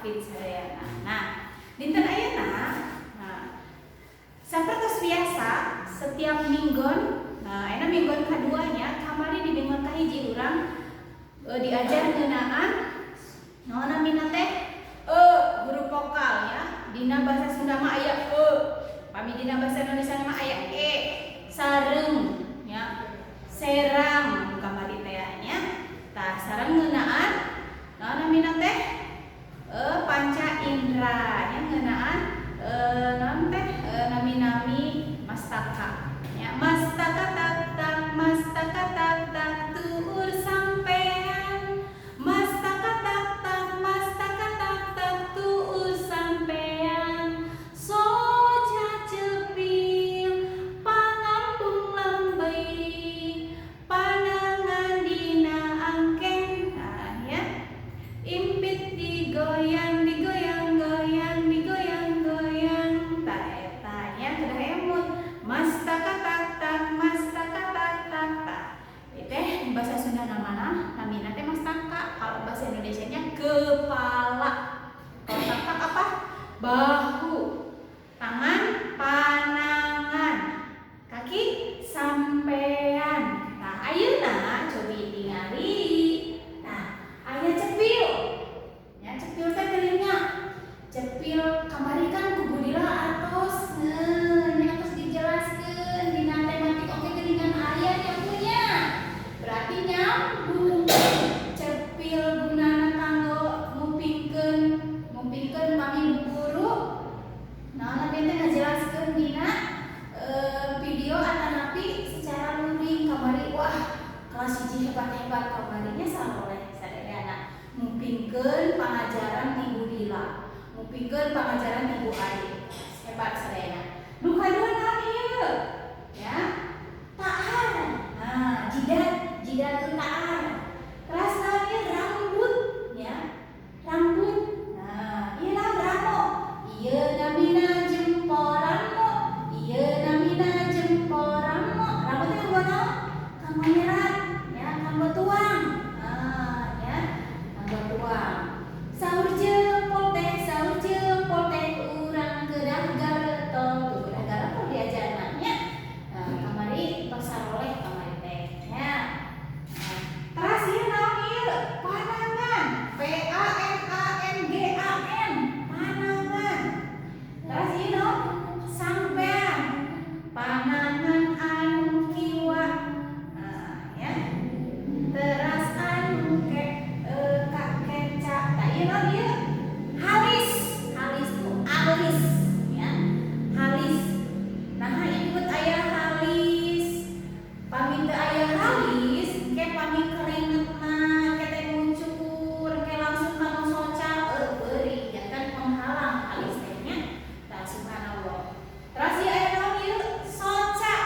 tahfidz sadayana. Nah, dinten ayeuna sapertos biasa setiap minggon. Nah, enak minggon kaduanya kamari di minggon kahiji urang diajar ngeunaan naon namina teh huruf vokal ya. Dina bahasa Sunda mah aya pami dina bahasa Indonesia mah aya sareung ya. Serang kamari teh nya. Tah sareng ngeunaan naon namina teh panca indra nya ngeunaan naon teh nami-nami mastaka ya. Mastaka tak tak tuur sampean. Mastaka tak tak tuur sampean. Soja cepil pangambung lembei panangan dina angken. Nah ya. Impit digoyang digoyang-goyang digoyang-goyang. Tak eta nya kedah emut. Mastaka tak tak teh bahasa Sunda namana namina teh mastaka. Kalau bahasa Indonesianya kepala. Kalau tak apa? Bahu. Tangan panangan. Kaki sampean. Nah, ayeuna cobi tingali. Nah, aya cepil. Ya, cepil teh telinga. Cepil kamari kan ku Budila atos. Nya atos dijelaskeun dina tematik oge geuningan aya nya punya. Berarti nyambung. Cepil gunana kanggo mupingkeun pami guru. Nah, nanti teh ngajelaskeun dina video atanapi secara luring kamari. Wah, kelas 1 hebat-hebat kamarinya saloleh sadayana. Mupingkeun pangajaran Ibu Dila. Mupingkeun pangajaran Ibu Adi. Hebat sadayana. Nu kadua naon ieu? Ya. Taar. Nah, jidat taar. Kelas naon ieu? Rambut ya. Rambut. Nah, ieu naon ramo? Ieu namina jempol ramo. Ieu namina jempol ramo. Rambut teh kanggo naon? Kanggo nyerat ya, kanggo tuang. Nah, ya. Kanggo tuang. Saur jempol teh urang kedah garetol. Kedah garetol diajarna nya. Nah, kamari pasaroleh kamari teh nya. Teras ieu naon ieu? Panangan. PANANGAN. Panangan. Teras ieu naon? Sampean. Panangan anu kiwa. Nah, ya. Teras anu kakeca. Tah ieu naon ieu? Halis. Halis tuh alis ya. Halis. Nah, ikut aya halis. Pami teu aya halis, ke pami keringetna ke teh muncur, ke langsung kana soca beuri ya kan penghalang halis teh nya. Tah subhanallah. Terus ieu aya naon ieu? Soca.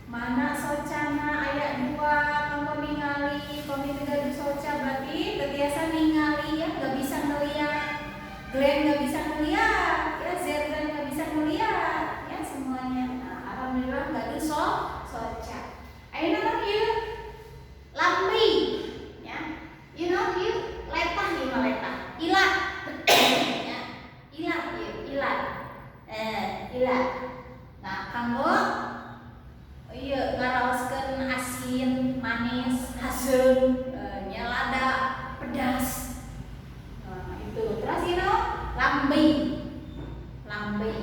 Mana socana aya 2 kanggo ningali, pami teu gaduh soca berarti teu tiasa ningali ya, enggak bisa ngeliat. Glenn enggak bisa ngeliat, ya Zerdan enggak bisa ngeliat, ya semuanya. Nah, alhamdulillah gaduh soca. Ayeuna naon ieu? Lambi. Ya. Ieu naon ieu? Letah ieu mah letah. Ilat. Ya. Ilat ieu, ilat. Ilat. Nah, kanggo ieu ngaraoskeun asin, manis, haseum, nya lada, pedas. Nah, itu. Terus ieu naon? Lambi. Lambi.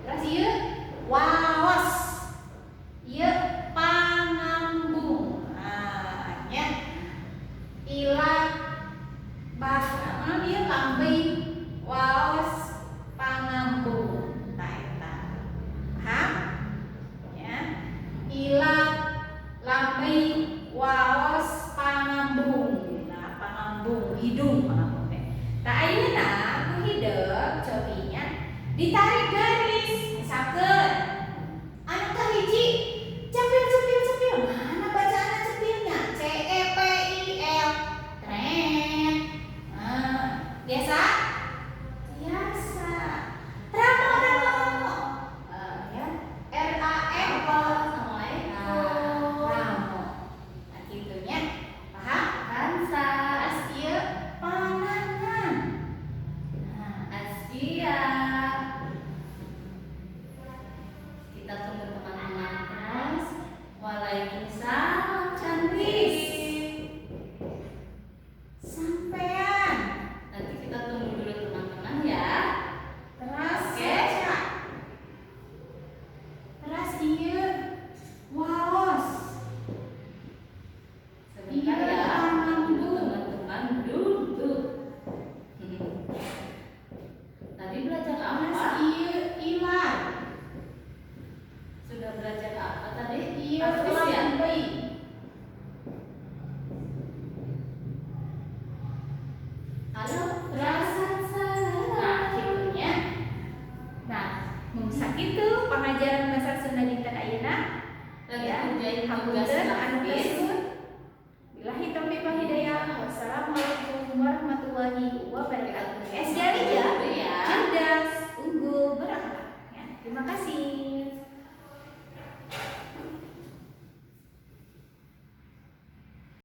Terus ieu waos. Ieu pangambung. Nah, nya ilat bahasa naon ieu? Lambi, waos, pangambung. Tah eta. Paham? Ya. Ilat, lambi, waos, pangambung. Nah, pangambung hidung pangambung teh. Tah ayeuna ku hideuk cobinya ditarik garis. Misalkeun anu kahiji cepil. Mana bacaana cepilnya? CEPIL. Keren. Nah, biasa? Biasa. Ramo. Ya. RAM. Ramo. Nah, gitunya. Paham? Kansa. Ieu panangan. ya. Kita tunggu teman-teman kelas. Waalaikumsalam cantik. Sampean. Nanti kita tunggu dulu teman-teman ya. Teras Oke. baca. Teras ieu waos. Sebentar Iya, ya. teman-teman. Tunggu teman-teman duduk. Tadi belajar Teras apa? ieu ilar. Sudah belajar apa tadi? Ieu Artis ya? lambai. Halo, Rasan Nah, salah. Gitunya. Nah, mun sakitu pengajaran bahasa Sunda dinten ayeuna. lagi Ya, kerjain tugas hapunten anu grafis. kasih. Billahi taufiq wal hidayah. Wassalamualaikum warahmatullahi wabarakatuh. Es jari